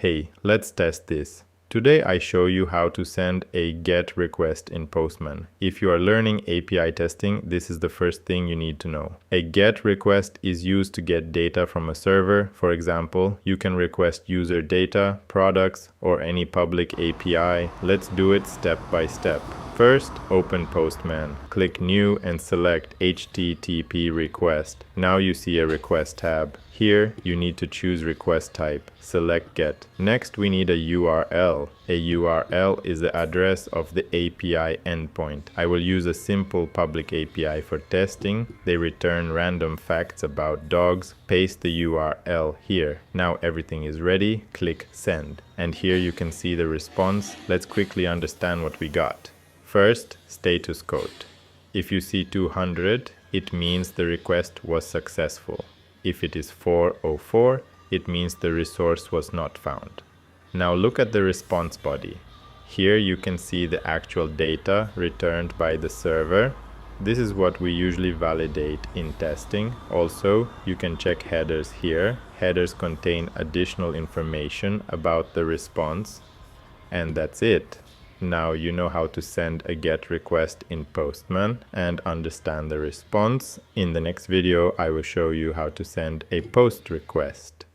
Hey, let's test this. Today I show you how to send a GET request in Postman. If you are learning API testing, this is the first thing you need to know. A GET request is used to get data from a server. For example, you can request user data, products, or any public API. Let's do it step by step. First, open Postman. Click New and select HTTP request. Now you see a request tab. Here, you need to choose request type. Select GET. Next, we need a URL. A URL is the address of the API endpoint. I will use a simple public API for testing. They return random facts about dogs. Paste the URL here. Now everything is ready. Click Send. And here you can see the response. Let's quickly understand what we got. First, status code. If you see 200, it means the request was successful. If it is 404, it means the resource was not found. Now look at the response body. Here you can see the actual data returned by the server. This is what we usually validate in testing. Also, you can check headers here. Headers contain additional information about the response. And that's it. Now you know how to send a GET request in Postman and understand the response. In the next video, I will show you how to send a POST request.